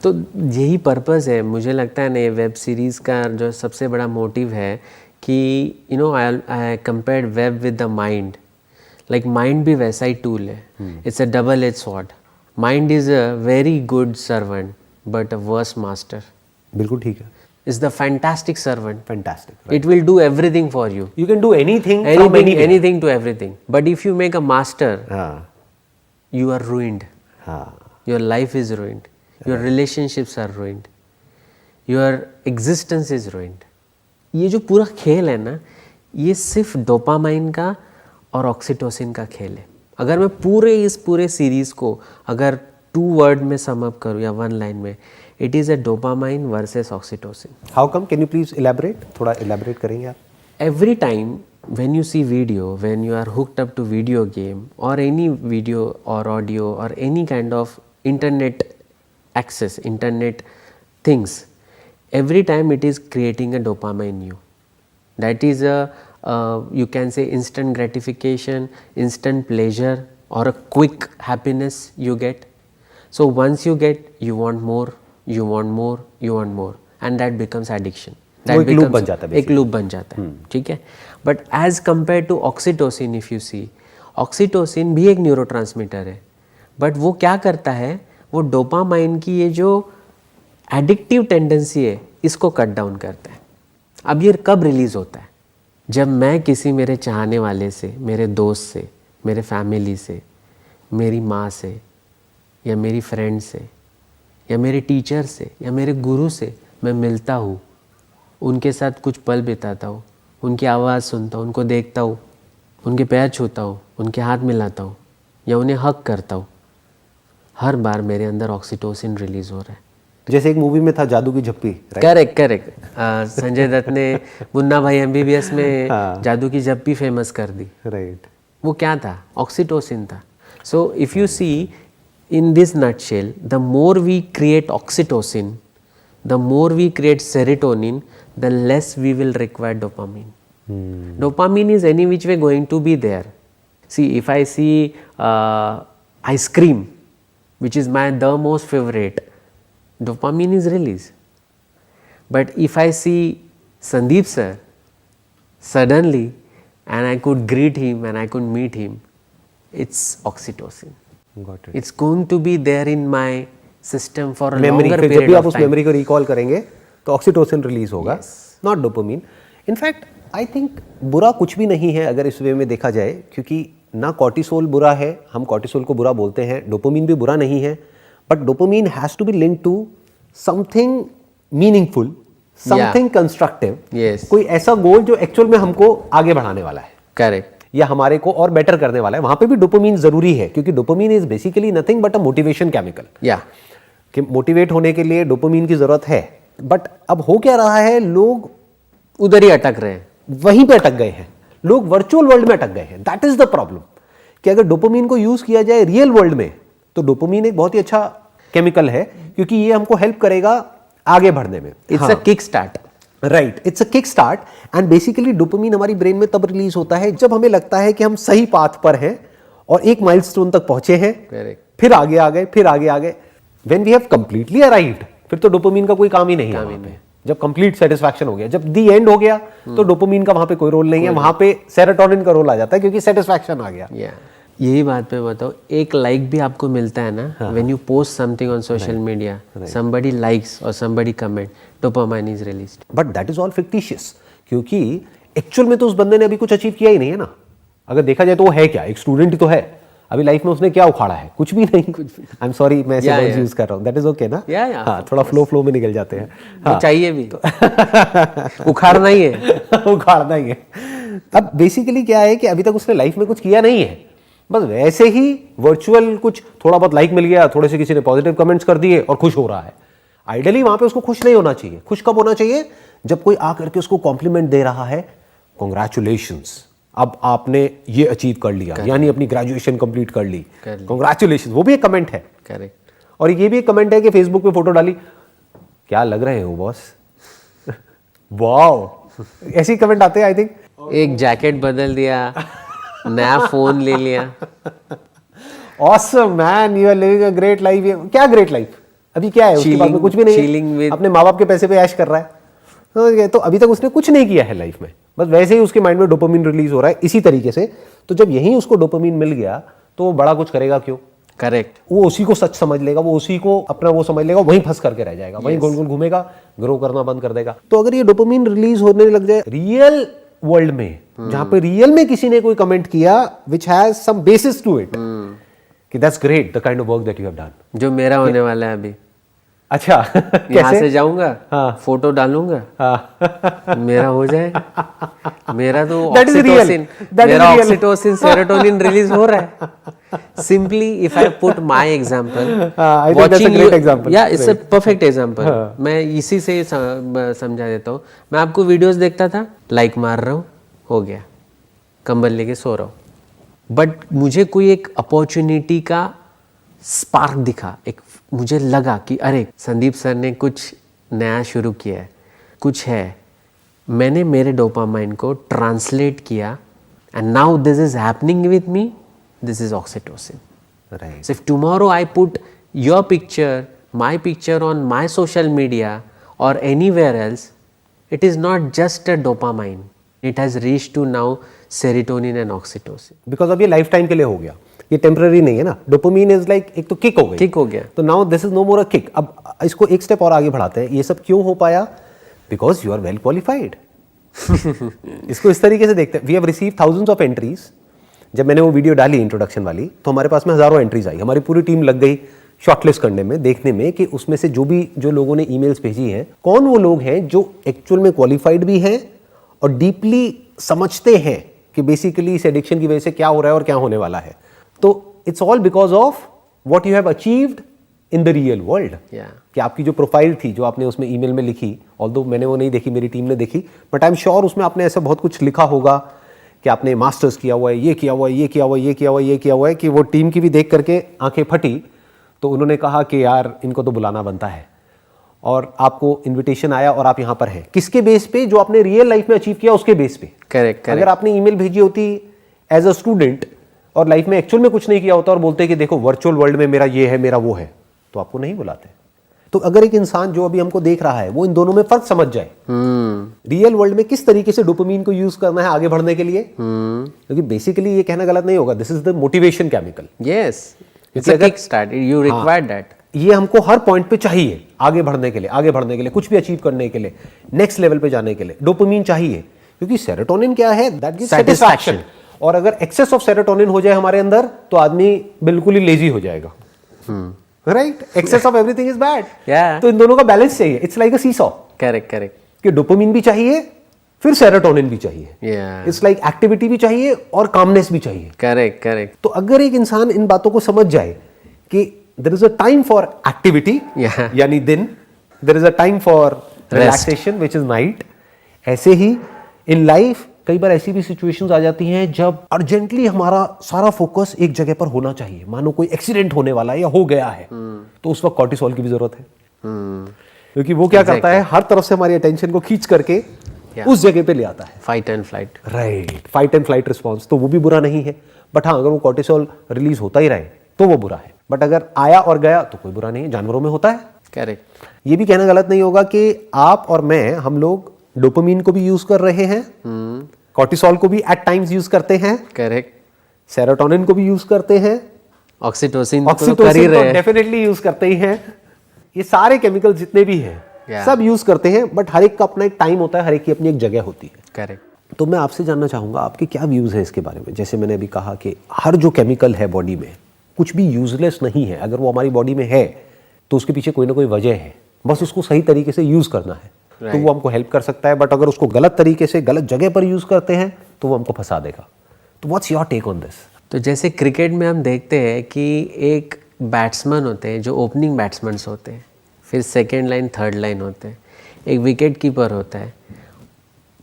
तो यही पर्पस है, मुझे लगता है ना, वेब सीरीज़ का जो सबसे बड़ा मोटिव है कि you know I compare web with the mind. Like mind भी वैसा ही टूल है. It's a double edge sword. Mind is a very good servant but a worse master. बिल्कुल ठीक है. Is the fantastic servant. Fantastic. Right. It will do everything for you. You can do anything from anywhere. Anything to everything. But if you make a master, हाँ. you are ruined. हाँ. Your life is ruined. Your relationships are ruined. Your existence is ruined. ये जो पूरा खेल है ना, ये सिर्फ डोपामाइन का और ऑक्सीटोसिन का खेल है. अगर मैं इस पूरे सीरीज को अगर 2 वर्ड में सम अप करूँ या 1 लाइन में, it is a dopamine versus oxytocin. How come? Can you please elaborate? थोड़ा elaborate करेंगे आप? Every time when you see video, when you are hooked up to video game or any video or audio or any kind of internet access, internet things, every time it is creating a dopamine in you. That is you can say instant gratification, instant pleasure or a quick happiness you get. So once you get, you want more. You want more, you want more, and that becomes addiction. वो एक loop बन जाता है. एक loop बन जाता है. ठीक है. But as compare to oxytocin, if you see, oxytocin भी एक न्यूरोट्रांसमीटर है, बट वो क्या करता है, वो डोपामाइन की ये जो एडिक्टिव टेंडेंसी है इसको कट डाउन करता है. अब ये कब रिलीज होता है? जब मैं किसी मेरे चाहने वाले से, मेरे दोस्त से, मेरे फैमिली से, मेरी माँ से या मेरी फ्रेंड से या मेरे टीचर से या मेरे गुरु से मैं मिलता हूँ, उनके साथ कुछ पल बिताता हूँ, उनकी आवाज़ सुनता हूँ, उनको देखता हूँ, उनके पैर छूता हूँ, उनके हाथ मिलाता हूँ या उन्हें हक करता हूँ, हर बार मेरे अंदर ऑक्सीटोसिन रिलीज़ हो रहा है. जैसे एक मूवी में था जादू की झप्पी. करेक्ट. संजय दत्त ने मुन्ना भाई MBBS में जादू की झप्पी फेमस कर दी. राइट. वो क्या था? ऑक्सीटोसिन था. So if you see, in this nutshell, the more we create oxytocin, the more we create serotonin, the less we will require dopamine. Dopamine is any which way going to be there. See, if I see ice cream, which is my the most favorite, dopamine is released. But if I see Sandeep sir, suddenly, and I could greet him and I could meet him, it's oxytocin. Got it. It's going to be there in my system for a memory, longer period जब भी आप of उस time. Memory को recall करेंगे तो oxytocin release होगा, not dopamine. In fact I think बुरा कुछ भी नहीं है अगर इस वे में देखा जाए, क्योंकि ना कॉर्टिसोल बुरा है, हम कॉर्टिसोल को बुरा बोलते हैं, डोपामिन भी बुरा नहीं है, but dopamine has to be linked to something meaningful, something constructive. कोई ऐसा गोल जो एक्चुअल में हमको आगे बढ़ाने वाला है. करेक्ट. या हमारे को और बेटर करने वाला है. वहां पे भी डोपामिन जरूरी है, क्योंकि dopamine is basically nothing but a motivation chemical. कि मोटिवेट होने के लिए डोपामिन की जरूरत है. बट अब हो क्या रहा है, लोग उधर ही अटक रहे हैं, वहीं पे अटक गए हैं. लोग वर्चुअल वर्ल्ड में अटक गए हैं. That is the problem. कि अगर डोपामिन को यूज किया जाए रियल वर्ल्ड में, तो डोपामिन एक बहुत ही अच्छा केमिकल है, क्योंकि ये हमको हेल्प करेगा आगे बढ़ने में. It's a kick start. Right, it's a kick start. And basically dopamine हमारी ब्रेन में तब रिलीज होता है जब हमें लगता है कि हम सही पाथ पर हैं और एक माइलस्टोन तक पहुंचे हैं. फिर आगे आ गए, फिर आगे आ गए. When we have completely arrived, फिर तो डोपामिन का कोई काम ही नहीं है. जब कंप्लीट सेटिस्फैक्शन हो गया, जब दी एंड हो गया, तो डोपामिन का वहां पे कोई रोल नहीं है. वहां पे सेरोटोनिन का रोल आ जाता है, क्योंकि सेटिस्फैक्शन आ गया. यही बात मैं बताऊँ, एक लाइक भी आपको मिलता है ना, when you post something on social media, somebody likes और somebody comment, dopamine is released. But that is all fictitious, क्योंकि एक्चुअल में तो उस बंदे ने अभी कुछ अचीव किया ही नहीं है ना. अगर देखा जाए तो वो है क्या, एक स्टूडेंट ही तो है. अभी लाइफ में उसने क्या उखाड़ा है? कुछ भी नहीं. आई एम सॉरी, मैं ऐसे वर्ड्स यूज कर रहा हूँ. दैट इज ओके ना. हाँ, थोड़ा फ्लो में निकल जाते हैं. चाहिए भी उखाड़ना ही है. उखाड़ना ही है. अब बेसिकली क्या है कि अभी तक उसने लाइफ में कुछ किया नहीं है, बस वैसे ही वर्चुअल कुछ थोड़ा बहुत लाइक मिल गया, थोड़े से किसी ने पॉजिटिव कमेंट्स कर दिए और खुश हो रहा है. आइडियली वहां पे उसको खुश नहीं होना चाहिए. खुश कब होना चाहिए? जब कोई आकर के उसको कॉम्प्लीमेंट दे रहा है, कॉन्ग्रेचुलेशंस, अब आपने ये अचीव कर लिया, यानी अपनी ग्रेजुएशन कंप्लीट कर ली, कॉन्ग्रेचुलेशंस. वो भी एक कमेंट है. करेक्ट. और ये भी एक कमेंट है कि फेसबुक पे फोटो डाली, क्या लग रहे हो बॉस, वाओ, ऐसे कमेंट आते हैं. आई थिंक एक जैकेट बदल दिया, नया फोन ले लिया. Awesome man, you are living a great life. क्या ग्रेट लाइफ? अभी क्या है उसके बाद में कुछ भी नहीं है, अपने माँ बाप के पैसे पे ऐश कर रहा है। तो अभी तक उसने कुछ नहीं किया है लाइफ में, बस वैसे ही उसके माइंड में डोपामिन रिलीज हो रहा है इसी तरीके से। तो जब यहीं उसको डोपामिन मिल गया तो वो बड़ा कुछ करेगा क्यों? करेक्ट। वो उसी को सच समझ लेगा, वो उसी को अपना वो समझ लेगा, वहीं फंस करके रह जाएगा, वहीं गोल गोल घूमेगा, ग्रो करना बंद कर देगा। तो अगर ये डोपामिन रिलीज होने लग जाए रियल वर्ल्ड में, जहां पे रियल में किसी ने कोई कमेंट किया which has some basis to it, कि that's great the kind of work that you have done, जो मेरा होने वाला है अभी। अच्छा यहाँ से जाऊंगा, हाँ, फोटो डालूंगा, हाँ, मेरा हो जाएगा। मेरा तो That is real. Oxytocin, That is मेरा real. ऑक्सीटोसिन सेरोटोनिन रिलीज हो रहा है। Simply if I put my example, I think that's a great example. या इट्स अ परफेक्ट एग्जांपल। मैं इसी से समझा देता हूँ। मैं आपको वीडियोस देखता था, लाइक मार रहा हूँ, हो गया, कंबल लेके सो रहा हूँ। बट मुझे कोई एक अपॉर्चुनिटी का स्पार्क दिखा, एक मुझे लगा कि अरे संदीप सर ने कुछ नया शुरू किया है, कुछ है। मैंने मेरे डोपामाइन को ट्रांसलेट किया and now this is happening with me, this is oxytocin. Right. So if tomorrow I put your picture, my picture on my social media or anywhere else, it is not just a dopamine. It has reached to now serotonin and oxytocin. Because अब ये life time के लिए हो गया, ये temporary नहीं है ना। डोपामिन इज लाइक एक तो किक हो गई, किक हो गया। तो now this is no more a kick. अब इसको एक स्टेप और आगे बढ़ाते हैं। ये सब क्यों हो पाया? Because you are well qualified. इसको इस तरीके से देखते हैं, we have receive thousands of entries. जब मैंने वो वीडियो डाली इंट्रोडक्शन वाली, तो हमारे पास में हजारों एंट्रीज आई। हमारी पूरी टीम लग गई शॉर्टलिस्ट करने में, देखने में कि उसमें से जो लोगों ने ईमेल्स भेजी हैं, कौन वो लोग हैं जो एक्चुअल में क्वालिफाइड भी हैं और डीपली समझते हैं कि बेसिकली इस एडिक्शन की वजह से क्या हो रहा है और क्या होने वाला है। तो it's all because of what you have achieved in the real world. कि आपकी जो प्रोफाइल थी, जो आपने उसमें ईमेल में लिखी, ऑल्दो मैंने वो नहीं देखी, मेरी टीम ने देखी, बट आई एम श्योर उसमें आपने ऐसा बहुत कुछ लिखा होगा कि आपने मास्टर्स किया हुआ है, ये किया हुआ है, ये किया हुआ है, ये किया हुआ है, ये किया हुआ है, कि वो टीम की भी देख करके आंखें फटी। तो उन्होंने कहा कि यार इनको तो बुलाना बनता है, और आपको इनविटेशन आया और आप यहाँ पर हैं। किसके बेस पे? जो आपने रियल लाइफ में अचीव किया उसके बेस पे। करेक्ट। अगर आपने ईमेल भेजी होती एज अ स्टूडेंट और लाइफ में एक्चुअल में कुछ नहीं किया होता और बोलते कि देखो वर्चुअल वर्ल्ड में मेरा ये है, मेरा वो है, तो आपको नहीं बुलाते। तो अगर एक इंसान जो अभी हमको देख रहा है वो इन दोनों में फर्क समझ जाए, रियल वर्ल्ड में किस तरीके से डोपामिन को यूज करना है आगे बढ़ने के लिए, क्योंकि बेसिकली ये कहना गलत नहीं होगा, this is the motivation chemical. Yes, it's a kick start, you require that. ये हमको हर पॉइंट पे चाहिए आगे बढ़ने के लिए, आगे बढ़ने के लिए, कुछ भी अचीव करने के लिए, नेक्स्ट लेवल पे जाने के लिए डोपामिन चाहिए। क्योंकि सेरोटोनिन क्या है? That gives satisfaction. और अगर एक्सेस ऑफ सेरोटोनिन हो जाए हमारे अंदर तो आदमी बिल्कुल ही लेजी हो जाएगा। Right? Excess of everything is bad. तो इन दोनों का बैलेंस चाहिए। It's like a seesaw. Correct correct. कि डोपामिन भी चाहिए, फिर सेरोटोनिन भी चाहिए। इट्स लाइक एक्टिविटी भी चाहिए और कामनेस भी चाहिए। Correct correct. तो अगर एक इंसान इन बातों को समझ जाए कि there is a time for activity, यानी दिन, there is a time for relaxation which is night. ऐसे ही इन लाइफ कई बार ऐसी भी सिचुएशंस आ जाती हैं जब अर्जेंटली हमारा सारा फोकस एक जगह पर होना चाहिए। मानो कोई एक्सीडेंट होने वाला है या हो गया है, तो उस वक्त कॉर्टिसोल की भी जरूरत है। क्योंकि वो क्या करता है, हर तरफ से हमारी अटेंशन को खींच करके उस जगह पे ले आता है। Fight and flight. Right, fight and flight response. तो वो भी बुरा नहीं है, बट हाँ, अगर वो कॉर्टिसोल रिलीज होता ही रहे तो वो बुरा है। बट अगर आया और गया तो कोई बुरा नहीं है, जानवरों में होता है। करेक्ट। ये भी कहना गलत नहीं होगा कि आप और मैं, हम लोग डोपामिन को भी यूज कर रहे हैं, कॉर्टिसोल को भी एट टाइम्स यूज करते हैं। करेक्ट। सेरोटोनिन को भी यूज करते हैं, ऑक्सीटोसिन तो डेफिनेटली यूज करते ही हैं। ये सारे केमिकल जितने भी हैं सब यूज करते हैं, बट हर एक का अपना एक टाइम होता है, हर एक की अपनी एक जगह होती है। करेक्ट। तो मैं आपसे जानना चाहूंगा आपके क्या व्यूज है इसके बारे में। जैसे मैंने अभी कहा कि हर जो केमिकल है बॉडी में, कुछ भी यूजलेस नहीं है। अगर वो हमारी बॉडी में है तो उसके पीछे कोई ना कोई वजह है, बस उसको सही तरीके से यूज करना है। तो वो हमको हेल्प कर सकता है। बट अगर उसको गलत तरीके से गलत जगह पर यूज करते हैं तो वो हमको फंसा देगा। तो what's your take on this? तो जैसे क्रिकेट में हम देखते हैं कि एक बैट्समैन होते हैं जो ओपनिंग बैट्समैन होते हैं, फिर सेकेंड लाइन, थर्ड लाइन होते हैं, एक विकेट कीपर होता है,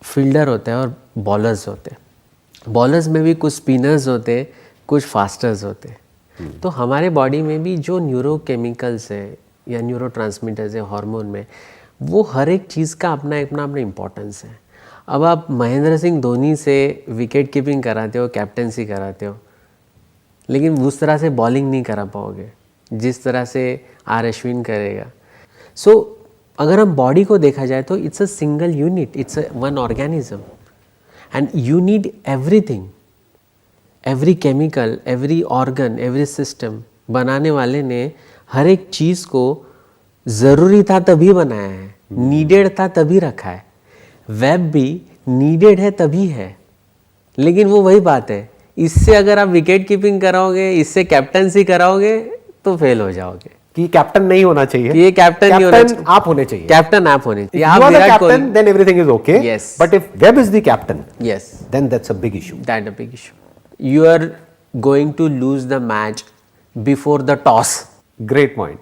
फील्डर होता है और बॉलर्स होते हैं। बॉलर्स में भी कुछ स्पिनर्स होते हैं, कुछ फास्टर्स होते हैं। तो हमारे बॉडी में भी जो न्यूरोकेमिकल्स है या न्यूरोट्रांसमीटर्स है हार्मोन में, वो हर एक चीज़ का अपना अपना इम्पोर्टेंस है। अब आप महेंद्र सिंह धोनी से विकेट कीपिंग कराते हो, कैप्टेंसी कराते हो, लेकिन उस तरह से बॉलिंग नहीं करा पाओगे जिस तरह से आर अश्विन करेगा. सो अगर हम बॉडी को देखा जाए तो it's a single unit, it's one organism and you need everything, every chemical, every organ, every system. बनाने वाले ने हर एक चीज़ को ज़रूरी था तभी बनाया है, नीडेड था तभी रखा है. वेब भी नीडेड है तभी है, लेकिन वो वही बात है, इससे अगर आप विकेट कीपिंग कराओगे, इससे कैप्टनसी कराओगे तो फेल हो जाओगे. कि कैप्टन नहीं होना चाहिए, ये कैप्टन नहीं होना चाहिए, आप होने चाहिए. कैप्टन आप होने चाहिए. If आप you are the Virat captain, then everything is okay. Yes. But if Webb is the captain, Yes, then that's a big issue. that a big issue. You are going to lose the match before the toss. Great point.